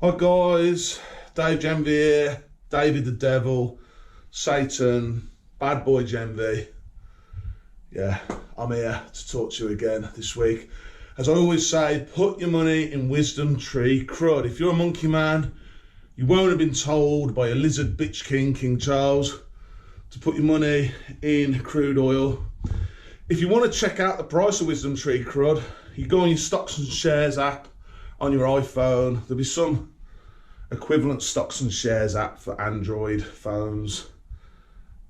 Hi guys, Dave Genvy here, David the Devil, Satan, Bad Boy Genvy. Yeah, I'm here to talk to you again this week. As I always say, put your money in Wisdomtree, CRUD. If you're a monkey man, you won't have been told by a lizard bitch king, King Charles, to put your money in crude oil. If you want to check out the price of Wisdomtree CRUD, you go on your stocks and shares app on your iPhone. There'll be some equivalent stocks and shares app for Android phones,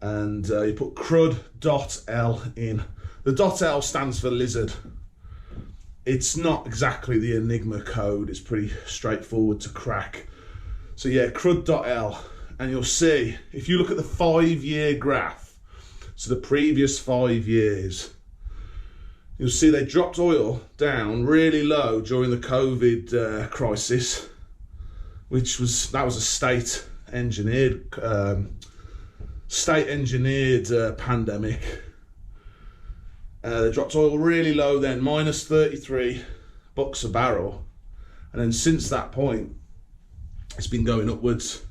and you put crud.l in. The .l stands for lizard. It's not exactly the Enigma code, it's pretty straightforward to crack. So yeah, crud.l, and you'll see, if you look at the 5-year graph, so the previous 5 years, you'll see they dropped oil down really low during the COVID crisis, which was a state engineered pandemic. They dropped oil really low then, minus 33 bucks a barrel, and then since that point, it's been going upwards.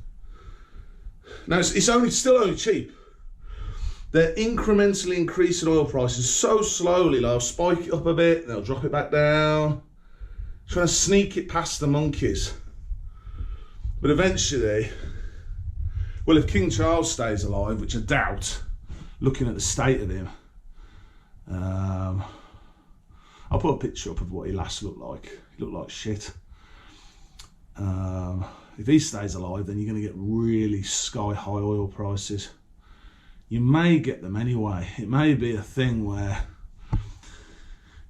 Now it's still only cheap. They're incrementally increasing oil prices so slowly. They'll spike it up a bit, they'll drop it back down, trying to sneak it past the monkeys. But eventually, well, if King Charles stays alive, which I doubt, looking at the state of him, I'll put a picture up of what he last looked like. He looked like shit. If he stays alive, then you're going to get really sky-high oil prices. You may get them anyway. It may be a thing where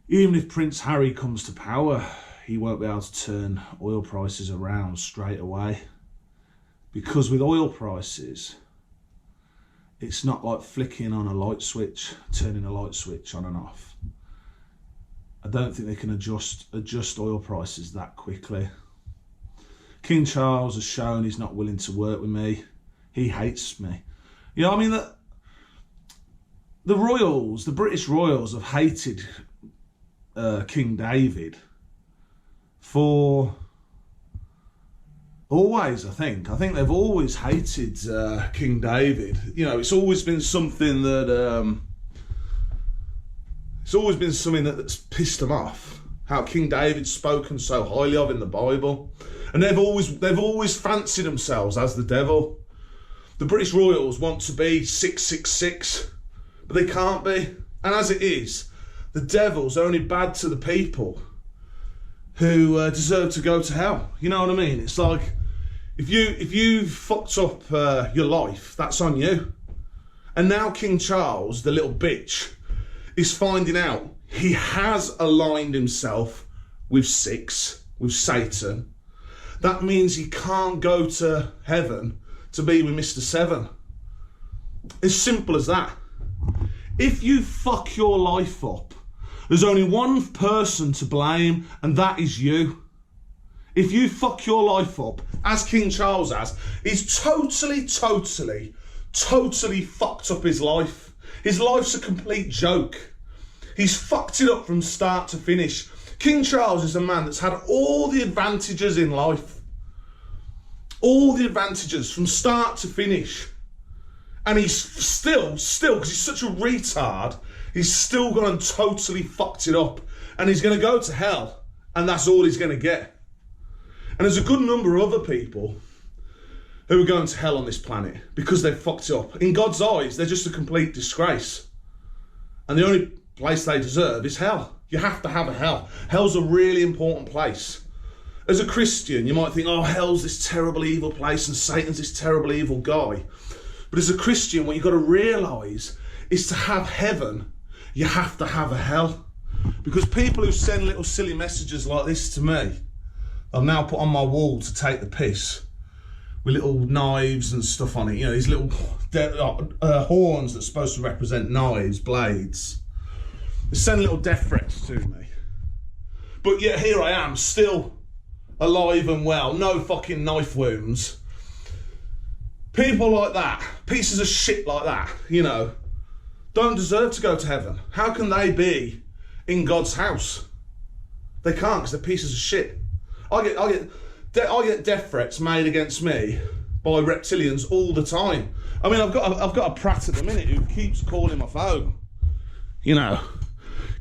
even if Prince Harry comes to power, he won't be able to turn oil prices around straight away. Because with oil prices, it's not like flicking on a light switch, turning a light switch on and off. I don't think they can adjust oil prices that quickly. King Charles has shown he's not willing to work with me. He hates me. You know, I mean, the royals, the British royals, have hated King David for always, I think they've always hated King David. You know, it's always been something that's pissed them off. How King David's spoken so highly of in the Bible, and they've always fancied themselves as the devil. The British royals want to be 666, but they can't be. And as it is, the devil's only bad to the people who deserve to go to hell. You know what I mean? It's like, if you fucked up your life, that's on you. And now King Charles, the little bitch, is finding out he has aligned himself with Satan. That means he can't go to heaven to be with Mr. Seven. As simple as that. If you fuck your life up, there's only one person to blame, and that is you. If you fuck your life up, as King Charles has, he's totally fucked up his life. His life's a complete joke. He's fucked it up from start to finish. King Charles is a man that's had all the advantages in life. All the advantages from start to finish. And he's still, because he's such a retard, he's still gone and totally fucked it up. And he's going to go to hell. And that's all he's going to get. And there's a good number of other people who are going to hell on this planet because they've fucked it up. In God's eyes, they're just a complete disgrace. And the only place they deserve is hell. You have to have a hell. Hell's a really important place. As a Christian, you might think, oh, hell's this terrible evil place and Satan's this terrible evil guy. But as a Christian, what you've got to realise is to have heaven, you have to have a hell. Because people who send little silly messages like this to me, I've now put on my wall to take the piss, with little knives and stuff on it. You know, these little horns that's supposed to represent knives, blades. They send little death threats to me. But yet here I am, still alive and well, no fucking knife wounds. People like that, pieces of shit like that, you know, don't deserve to go to heaven. How can they be in God's house? They can't, because they're pieces of shit. I get I get death threats made against me by reptilians all the time. I mean, I've got a prat at the minute who keeps calling my phone. You know,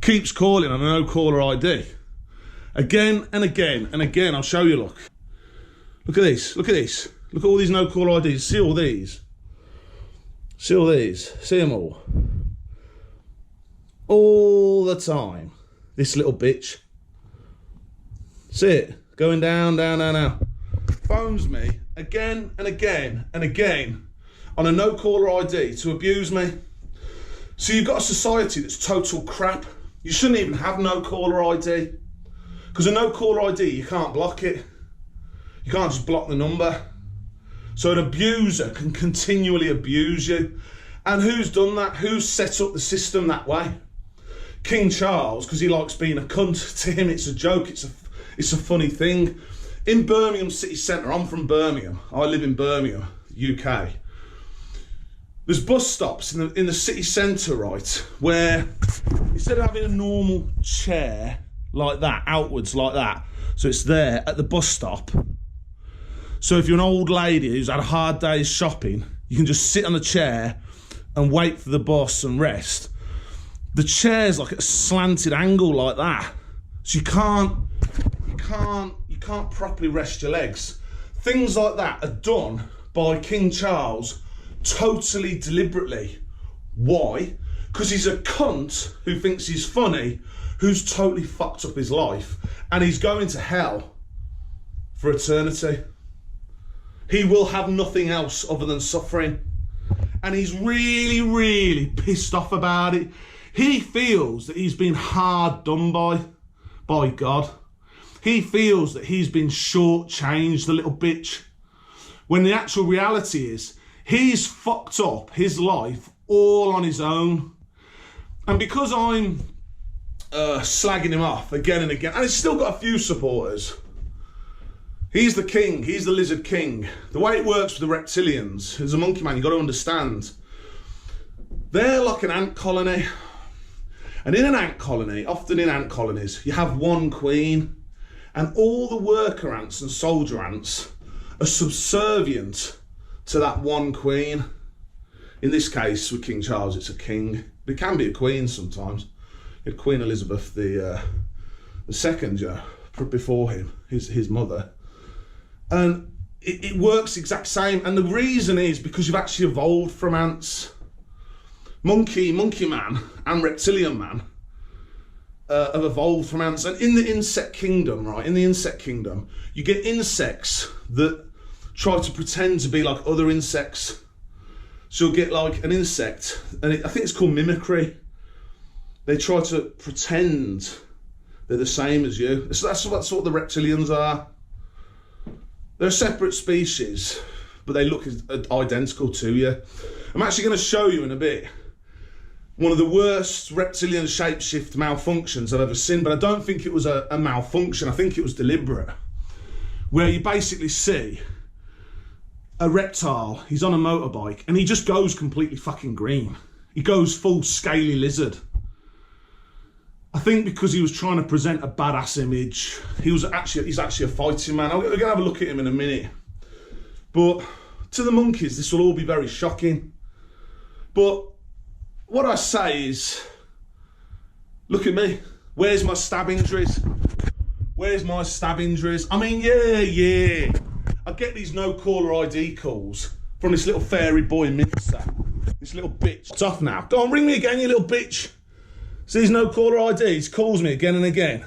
keeps calling on a no caller ID. Again and again and again. I'll show you, look. Look at this, look at this. Look at all these no caller IDs. See all these? See all these? See them all? All the time. This little bitch. See it? Going down, down, down, down. Phones me again and again and again on a no caller ID to abuse me. So you've got a society that's total crap. You shouldn't even have no caller ID. Because a no caller ID, you can't block it. You can't just block the number. So an abuser can continually abuse you. And who's done that? Who's set up the system that way? King Charles, because he likes being a cunt. To him, it's a joke. It's a funny thing. In Birmingham city centre, I'm from Birmingham. I live in Birmingham, UK. There's bus stops in the city centre, right, where instead of having a normal chair like that, outwards like that, so it's there at the bus stop. So if you're an old lady who's had a hard day's shopping, you can just sit on the chair and wait for the bus and rest. The chair's like at a slanted angle like that, so you can't properly rest your legs. Things like that are done by King Charles totally deliberately. Why? Because he's a cunt who thinks he's funny, who's totally fucked up his life, and he's going to hell for eternity. He will have nothing else other than suffering. And he's really, really pissed off about it. He feels that he's been hard done by God. He feels that he's been shortchanged, the little bitch. When the actual reality is, he's fucked up his life all on his own. And because I'm slagging him off again and again, and he's still got a few supporters. He's the king, he's the lizard king. The way it works with the reptilians, as a monkey man, you've got to understand, they're like an ant colony. And in an ant colony, often in ant colonies, you have one queen, and all the worker ants and soldier ants are subservient to that one queen. In this case, with King Charles, it's a king. But it can be a queen sometimes. You had Queen Elizabeth the second, yeah, before him, his mother. And it works the exact same. And the reason is because you've actually evolved from ants. Monkey man and reptilian man have evolved from ants. And in the insect kingdom, right, in the insect kingdom, you get insects that try to pretend to be like other insects. So you'll get like an insect, and I think it's called mimicry. They try to pretend they're the same as you. So that's what the reptilians are. They're a separate species, but they look identical to you. I'm actually going to show you in a bit one of the worst reptilian shapeshift malfunctions I've ever seen, but I don't think it was a malfunction. I think it was deliberate, where you basically see a reptile, he's on a motorbike, and he just goes completely fucking green. He goes full scaly lizard. I think because he was trying to present a badass image. He's actually a fighting man. We're going to have a look at him in a minute. But to the monkeys, this will all be very shocking. But what I say is, look at me. Where's my stab injuries? Where's my stab injuries? I mean, yeah. I get these no caller ID calls from this little fairy boy Mincer. This little bitch. It's off now. Go on, ring me again, you little bitch. See these no caller IDs, calls me again and again.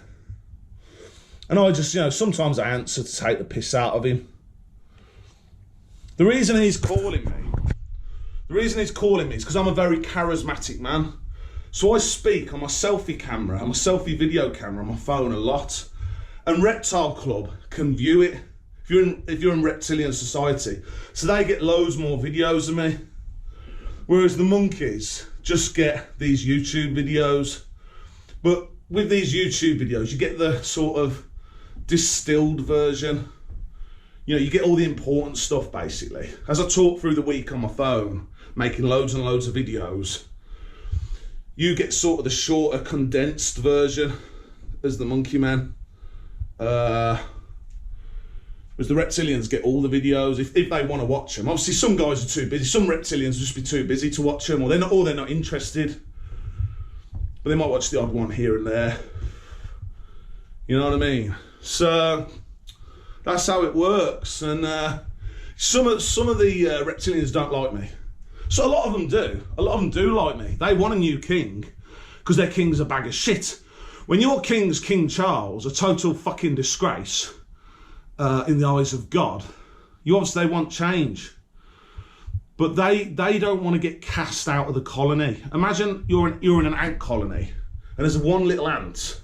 And I just, sometimes I answer to take the piss out of him. The reason he's calling me is because I'm a very charismatic man. So I speak on my selfie camera, on my selfie video camera on my phone a lot. And Reptile Club can view it if you're in Reptilian society. So they get loads more videos of me. Whereas the monkeys just get these YouTube videos. But with these YouTube videos, you get the sort of distilled version. You get all the important stuff, basically. As I talk through the week on my phone, making loads and loads of videos, you get sort of the shorter, condensed version as the monkey man. Whereas the Reptilians get all the videos if they want to watch them. Obviously, some guys are too busy. Some Reptilians will just be too busy to watch them, or they're not interested. But they might watch the odd one here and there. You know what I mean? So that's how it works. And some of the Reptilians don't like me. So a lot of them do. A lot of them do like me. They want a new king because their king's a bag of shit. When your king's King Charles, a total fucking disgrace in the eyes of God, they want change. But they don't want to get cast out of the colony. Imagine you're in an ant colony and there's one little ant.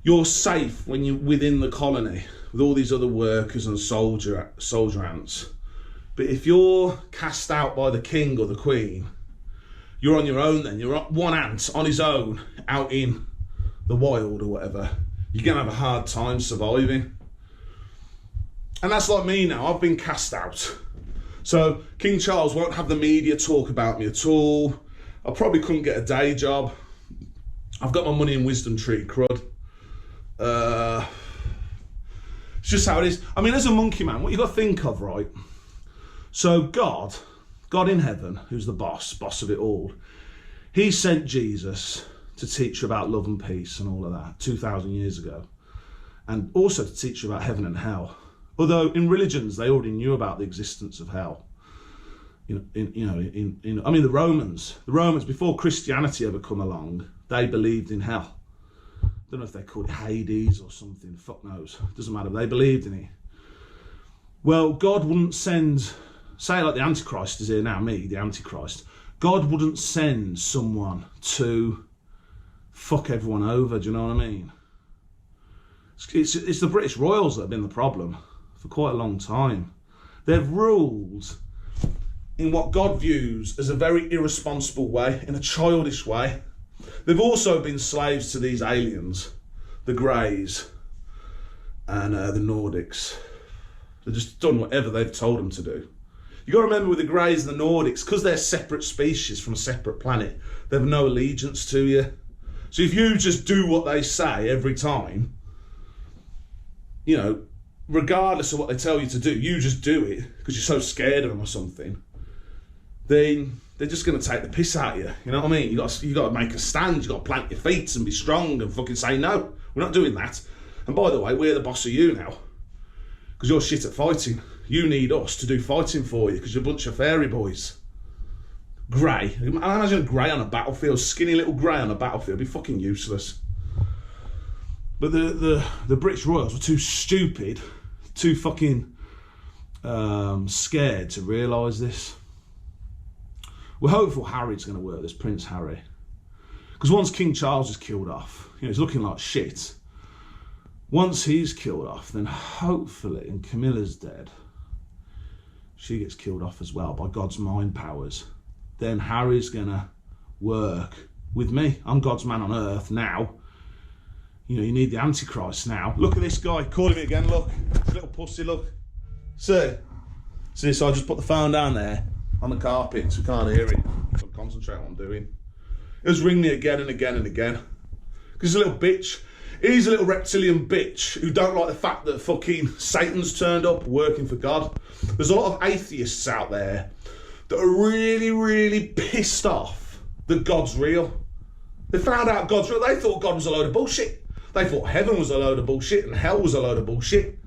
You're safe when you're within the colony with all these other workers and soldier ants. But if you're cast out by the king or the queen, you're on your own then. You're one ant on his own out in the wild or whatever. You're going to have a hard time surviving. And that's like me now. I've been cast out. So King Charles won't have the media talk about me at all. I probably couldn't get a day job. I've got my money in Wisdomtree, CRUD. It's just how it is. I mean, as a monkey man, what you got to think of, right? So God in heaven, who's the boss of it all, he sent Jesus to teach you about love and peace and all of that 2,000 years ago. And also to teach you about heaven and hell. Although in religions, they already knew about the existence of hell. I mean, the Romans, before Christianity ever come along, they believed in hell. I don't know if they called it Hades or something, fuck knows. Doesn't matter, they believed in it. Well, God wouldn't send, say like the Antichrist is here now, me, the Antichrist. God wouldn't send someone to fuck everyone over, do you know what I mean? It's the British royals that have been the problem for quite a long time. They've ruled in what God views as a very irresponsible way, in a childish way. They've also been slaves to these aliens, the Greys and the Nordics. They've just done whatever they've told them to do. You got to remember with the Greys and the Nordics, because they're separate species from a separate planet, they have no allegiance to you. So if you just do what they say every time, you know, regardless of what they tell you to do, you just do it because you're so scared of them or something, then they're just going to take the piss out of you. You know what I mean? You got to make a stand. You got to plant your feet and be strong and fucking say no. We're not doing that. And by the way, we're the boss of you now because you're shit at fighting. You need us to do fighting for you because you're a bunch of fairy boys. Grey. I imagine a grey on a battlefield, skinny little grey on a battlefield. It'd be fucking useless. But the British royals were too stupid, too fucking scared to realise this. We're hopeful Harry's going to work, this Prince Harry. Because once King Charles is killed off, you know, he's looking like shit. Once he's killed off, then hopefully, and Camilla's dead, she gets killed off as well by God's mind powers. Then Harry's going to work with me. I'm God's man on earth now. You know, you need the Antichrist now. Look at this guy, calling me again, look. Little pussy, look. See, so I just put the phone down there on the carpet so we can't hear it. So I concentrate on what I'm doing. He'll just ring me again and again and again. Because he's a little bitch. He's a little reptilian bitch who don't like the fact that fucking Satan's turned up working for God. There's a lot of atheists out there that are really, really pissed off that God's real. They found out God's real. They thought God was a load of bullshit. They thought heaven was a load of bullshit and hell was a load of bullshit.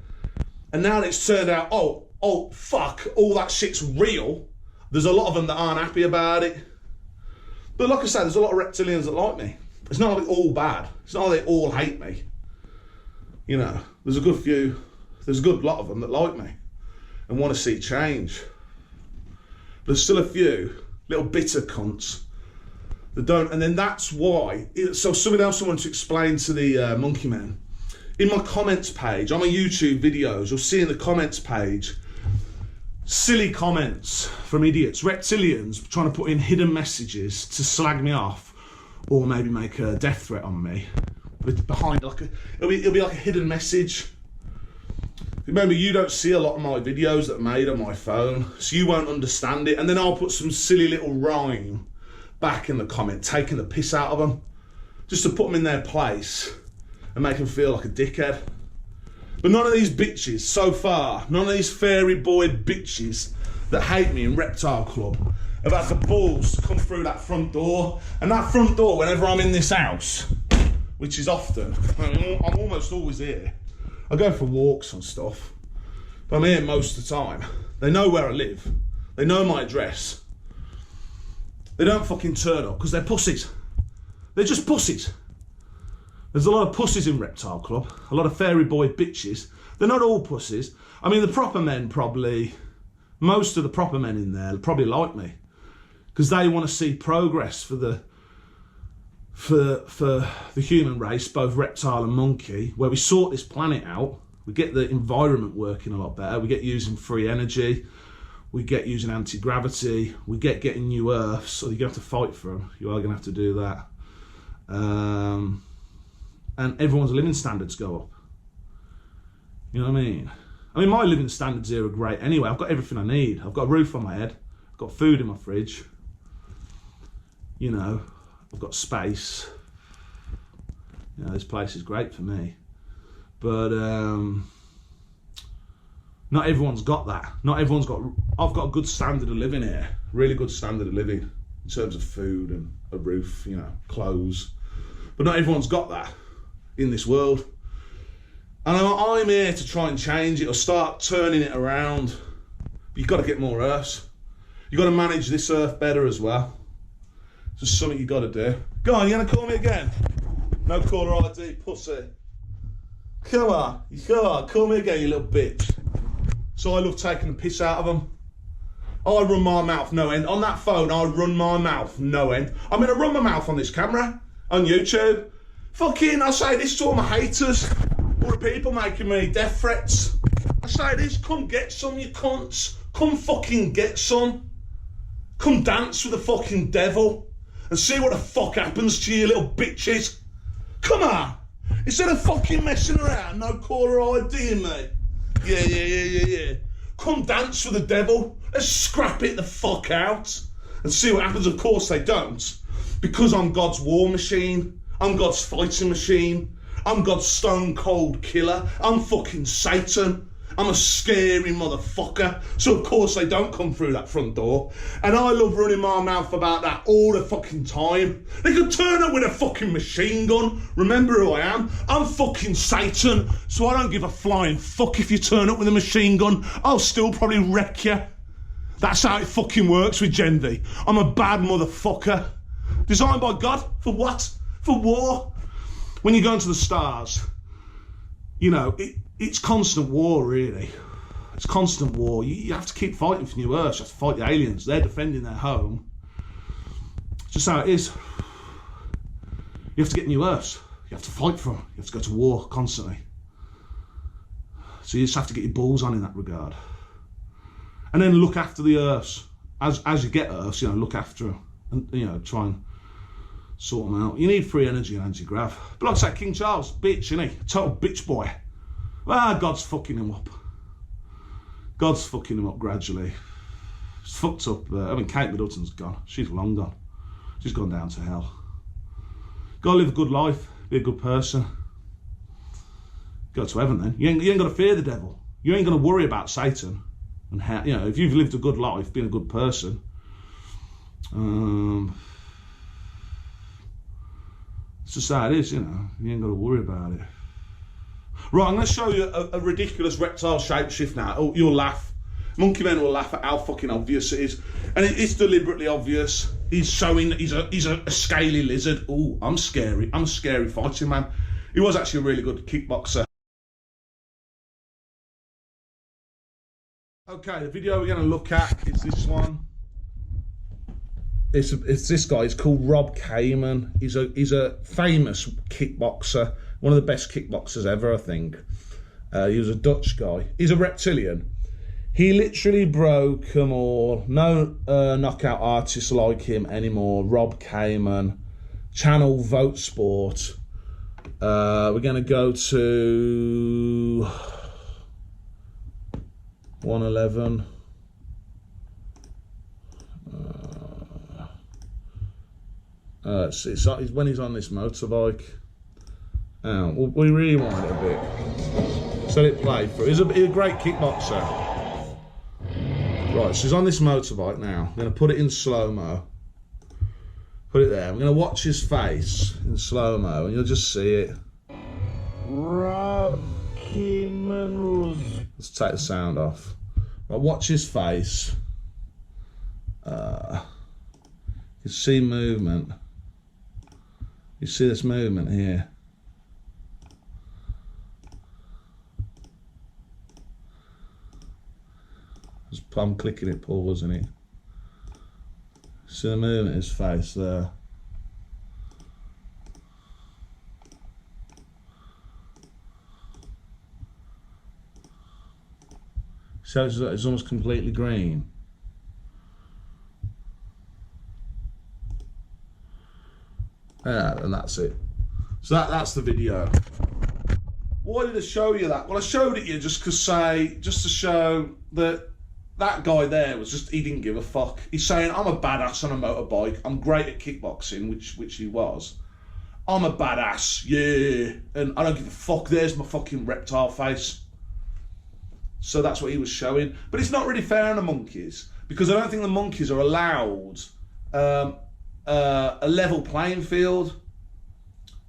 And now it's turned out, oh, fuck, all that shit's real. There's a lot of them that aren't happy about it. But like I say, there's a lot of reptilians that like me. It's not like all bad. It's not like they all hate me. You know, there's a good lot of them that like me and want to see change. But there's still a few little bitter cunts that don't. And then that's why. So something else I want to explain to the monkey men. In my comments page, on my YouTube videos, you'll see in the comments page, silly comments from idiots, reptilians trying to put in hidden messages to slag me off or maybe make a death threat on me. But behind, it'll be like a hidden message. Remember, you don't see a lot of my videos that are made on my phone, so you won't understand it. And then I'll put some silly little rhyme back in the comment, taking the piss out of them, just to put them in their place and make them feel like a dickhead. But none of these bitches, so far, none of these fairy boy bitches that hate me in Reptile Club have had the balls to come through that front door. And that front door, whenever I'm in this house, which is often, I'm almost always here. I go for walks and stuff, but I'm here most of the time. They know where I live. They know my address. They don't fucking turn up because they're pussies. They're just pussies. There's a lot of pussies in Reptile Club, a lot of fairy boy bitches. They're not all pussies. I mean, the proper men probably, most of the proper men in there probably like me because they want to see progress for the human race, both reptile and monkey, where we sort this planet out, we get the environment working a lot better, we get using free energy, we get using anti-gravity, we get getting new Earths, so you're going to have to fight for them. You are going to have to do that. And everyone's living standards go up. You know what I mean? I mean, my living standards here are great anyway. I've got everything I need. I've got a roof on my head. I've got food in my fridge. You know, I've got space. You know, this place is great for me. But not everyone's got that. Not everyone's got... I've got a good standard of living here. Really good standard of living in terms of food and a roof, you know, clothes. But not everyone's got that in this world. And I'm here to try and change it or start turning it around. But you've got to get more Earths. You've got to manage this Earth better as well. It's just something you've got to do. Go on, you going to call me again? No caller ID, pussy. Come on, call me again, you little bitch. So I love taking the piss out of them. I run my mouth no end. On that phone, I run my mouth no end. I'm going to run my mouth on this camera, on YouTube. Fucking, I say this to all my haters. All the people making me death threats. I say this, come get some, you cunts. Come fucking get some. Come dance with the fucking devil and see what the fuck happens to you little bitches. Come on. Instead of fucking messing around, no caller ID me. Yeah. Come dance with the devil. Let's scrap it the fuck out and see what happens. Of course they don't. Because I'm God's war machine. I'm God's fighting machine. I'm God's stone cold killer. I'm fucking Satan. I'm a scary motherfucker. So of course they don't come through that front door. And I love running my mouth about that all the fucking time. They could turn up with a fucking machine gun. Remember who I am? I'm fucking Satan. So I don't give a flying fuck if you turn up with a machine gun. I'll still probably wreck you. That's how it fucking works with Gen V. I'm a bad motherfucker. Designed by God. For what? For war. When you go into the stars, you know, it's constant war, really. It's constant war. You have to keep fighting for new Earth. You have to fight the aliens. They're defending their home. It's just how it is. You have to get new Earths. You have to fight for them. You have to go to war constantly. So you just have to get your balls on in that regard. And then look after the Earths. As you get Earths, you know, look after them. And, you know, try and sort them out. You need free energy and anti-grav. But like I say, King Charles, bitch, isn't he? Total bitch boy. Well, God's fucking him up. God's fucking him up gradually. It's fucked up. I mean, Kate Middleton's gone. She's long gone. She's gone down to hell. Gotta live a good life. Be a good person. Go to heaven then. You ain't got to fear the devil. You ain't got to worry about Satan. And how, you know, if you've lived a good life, being a good person, it's just how it is, you know. You ain't got to worry about it. Right, I'm going to show you a ridiculous reptile shapeshift now. Oh, you'll laugh. Monkey men will laugh at how fucking obvious it is. And it's deliberately obvious. He's showing that he's a scaly lizard. Oh, I'm scary. I'm a scary fighting man. He was actually a really good kickboxer. Okay, the video we're going to look at is this one. It's this guy. He's called Rob Kamen. He's a famous kickboxer, one of the best kickboxers ever, I think. He was a Dutch guy. He's a reptilian. He literally broke them all. No knockout artists like him anymore. Rob Kamen, channel Vote Sport. We're going to go to 111. It's when he's on this motorbike. We'll rewind it a bit. let it play through. He's a great kickboxer. Right, so he's on this motorbike now. I'm going to put it in slow-mo. Put it there. I'm going to watch his face in slow-mo, and you'll just see it. Let's take the sound off. Right, watch his face. You see movement. You see this movement here. I'm clicking it, pausing it. See the movement in his face there. So it's almost completely green. Yeah, and that's it. So that's the video. Why did I show you that? Well, I showed it you just to show that that guy there he didn't give a fuck. He's saying, I'm a badass on a motorbike. I'm great at kickboxing, which he was. I'm a badass, yeah. And I don't give a fuck. There's my fucking reptile face. So that's what he was showing. But it's not really fair on the monkeys, because I don't think the monkeys are allowed a level playing field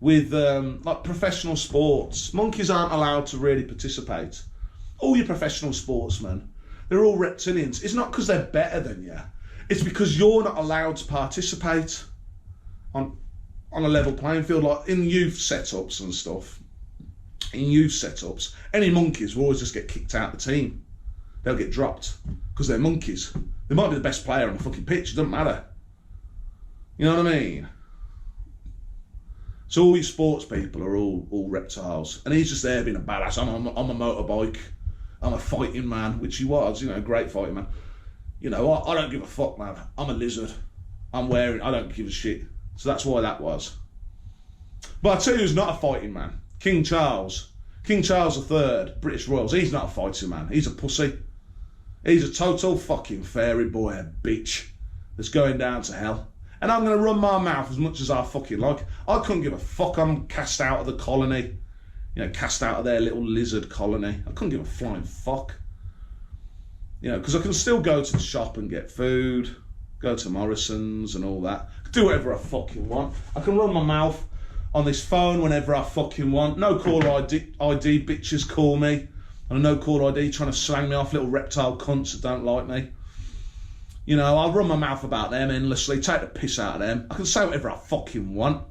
with like professional sports. Monkeys aren't allowed to really participate. All your professional sportsmen, they're all reptilians. It's not because they're better than you. It's because you're not allowed to participate on a level playing field, like in youth setups and stuff. In youth setups, any monkeys will always just get kicked out of the team. They'll get dropped because they're monkeys. They might be the best player on the fucking pitch, it doesn't matter. You know what I mean? So all these sports people are all reptiles, and he's just there being a badass. I'm a motorbike. I'm a fighting man, which he was, you know, great fighting man. You know, I don't give a fuck, man. I'm a lizard. I don't give a shit. So that's why that was. But I tell you who's not a fighting man. King Charles III, British Royals. He's not a fighting man. He's a pussy. He's a total fucking fairy boy, a bitch that's going down to hell. And I'm going to run my mouth as much as I fucking like. I couldn't give a fuck. I'm cast out of the colony. You know, cast out of their little lizard colony. I couldn't give a flying fuck. You know, because I can still go to the shop and get food, go to Morrison's and all that. Do whatever I fucking want. I can run my mouth on this phone whenever I fucking want. No caller ID bitches call me. And a no caller ID trying to slang me off, little reptile cunts that don't like me. You know, I'll run my mouth about them endlessly, take the piss out of them. I can say whatever I fucking want.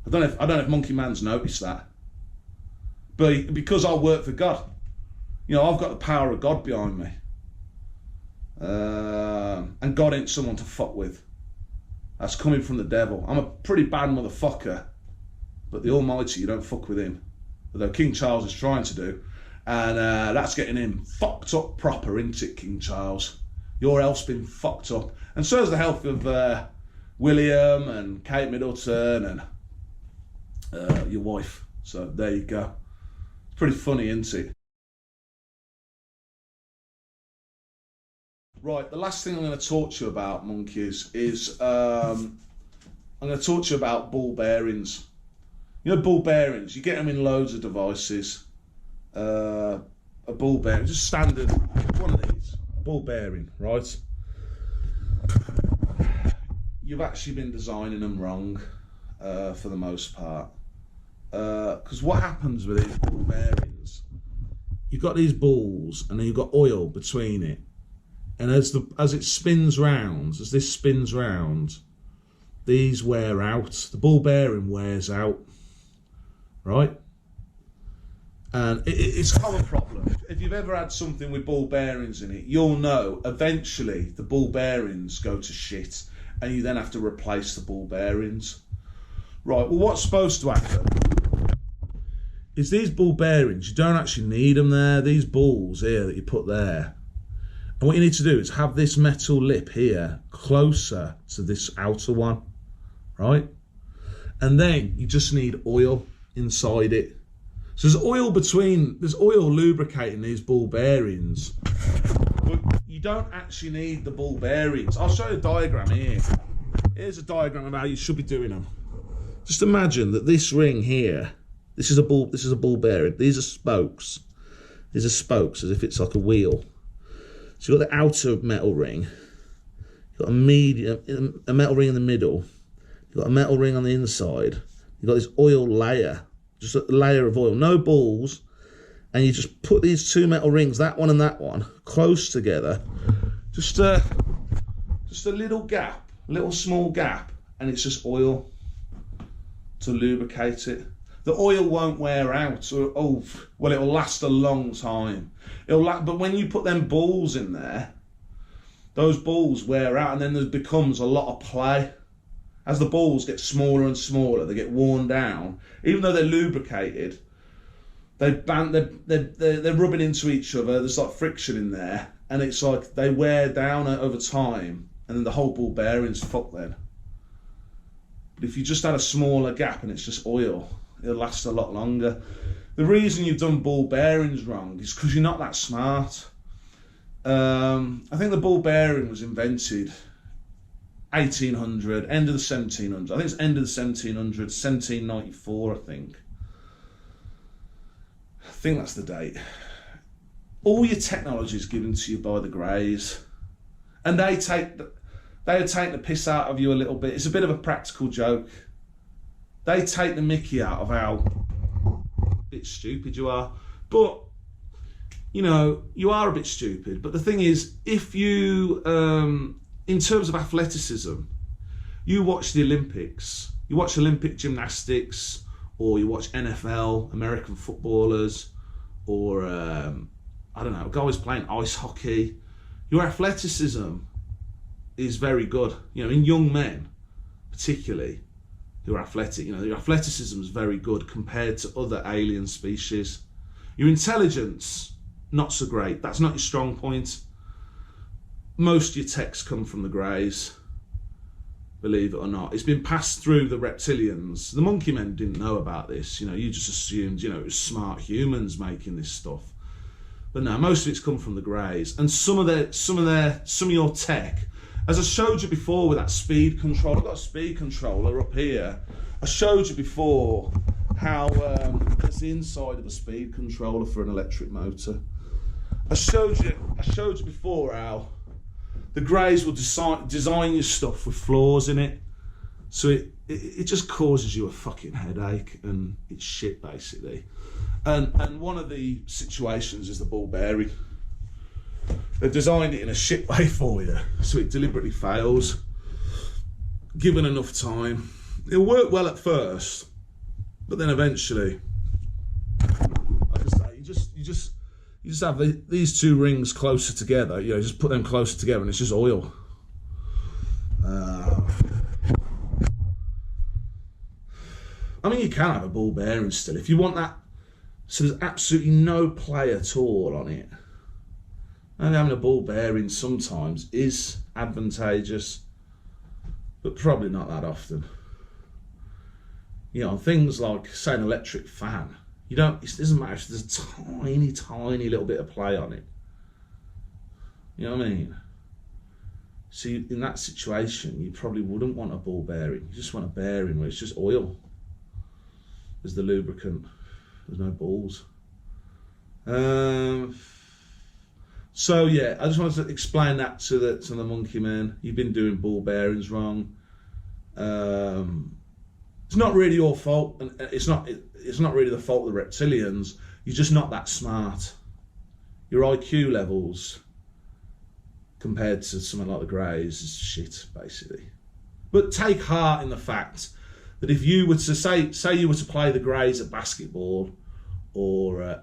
I don't know if Monkey Man's noticed that. But because I work for God, you know, I've got the power of God behind me. And God ain't someone to fuck with. That's coming from the devil. I'm a pretty bad motherfucker, but the Almighty, you don't fuck with him. Although King Charles is trying to do. And that's getting him fucked up proper, isn't it, King Charles? Your health's been fucked up. And so is the health of William and Kate Middleton and your wife. So there you go. It's pretty funny, isn't it? Right, the last thing I'm going to talk to you about, monkeys, is I'm going to talk to you about ball bearings. You know, ball bearings, you get them in loads of devices. A ball bearing, just standard, one of these, ball bearing, right? You've actually been designing them wrong for the most part. Because what happens with these ball bearings, you've got these balls and then you've got oil between it. And as it spins round, as this spins round, these wear out. The ball bearing wears out, right? And it's a common problem. If you've ever had something with ball bearings in it, you'll know eventually the ball bearings go to shit and you then have to replace the ball bearings. Right, well, what's supposed to happen is these ball bearings, you don't actually need them there. These balls here that you put there, and what you need to do is have this metal lip here closer to this outer one, right? And then you just need oil inside it. So there's oil lubricating these ball bearings. But you don't actually need the ball bearings. I'll show you a diagram here. Here's a diagram of how you should be doing them. Just imagine that this ring here This is a ball bearing. These are spokes. These are spokes, as if it's like a wheel. So you've got the outer metal ring. You've got a metal ring in the middle. You've got a metal ring on the inside. You've got this oil layer, just a layer of oil, no balls. And you just put these two metal rings, that one and that one, close together. Just a little gap, little small gap, and it's just oil to lubricate it. The oil won't wear out. Well, it'll last a long time. But when you put them balls in there, those balls wear out, and then there becomes a lot of play. As the balls get smaller and smaller, they get worn down. Even though they're lubricated, they're rubbing into each other. There's like friction in there, and it's like they wear down over time, and then the whole ball bearing's fucked then. But if you just had a smaller gap and it's just oil, it'll last a lot longer. The reason you've done ball bearings wrong is because you're not that smart. I think the ball bearing was invented 1800, end of the 1700s. I think it's end of the 1700s, 1794, I think. I think that's the date. All your technology is given to you by the Greys, and they take the piss out of you a little bit. It's a bit of a practical joke. They take the mickey out of how bit stupid you are. But, you know, you are a bit stupid. But the thing is, if you, in terms of athleticism, you watch the Olympics, you watch Olympic gymnastics, or you watch NFL, American footballers, or, I don't know, guys playing ice hockey, your athleticism is very good. You know, in young men, particularly, who are athletic, you know, your athleticism is very good compared to other alien species. Your intelligence, not so great. That's not your strong point. Most of your techs come from the Greys, believe it or not. It's been passed through the Reptilians. The monkey men didn't know about this. You know, you just assumed, you know, it was smart humans making this stuff. But no, most of it's come from the Greys. And some of your tech, as I showed you before with that speed control, I've got a speed controller up here. I showed you before how there's the inside of a speed controller for an electric motor. I showed you before how the Greys will design your stuff with flaws in it, so it just causes you a fucking headache, and it's shit basically. And one of the situations is the ball bearing. They've designed it in a shit way for you, so it deliberately fails. Given enough time, it'll work well at first, but then eventually, like I say, you just have these two rings closer together. You know, just put them closer together, and it's just oil. I mean, you can have a ball bearing still if you want that. So there's absolutely no play at all on it. And having a ball bearing sometimes is advantageous, but probably not that often. You know, things like, say, an electric fan, it doesn't matter if there's a tiny, tiny little bit of play on it. You know what I mean? So in that situation, you probably wouldn't want a ball bearing. You just want a bearing where it's just oil as the lubricant. There's no balls. So yeah, I just wanted to explain that to the monkey man. You've been doing ball bearings wrong. It's not really your fault, and it's not really the fault of the Reptilians. You're just not that smart. Your IQ levels compared to something like the Greys is shit, basically. But take heart in the fact that if you were to say you were to play the Greys at basketball or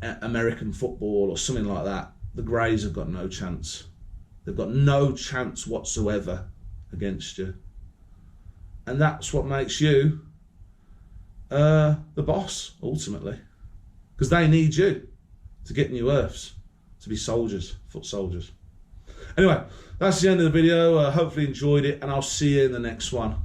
American football or something like that, the Greys have got no chance. They've got no chance whatsoever against you. And that's what makes you the boss, ultimately. Because they need you to get new Earths, to be soldiers, foot soldiers. Anyway, that's the end of the video. Hopefully you enjoyed it, and I'll see you in the next one.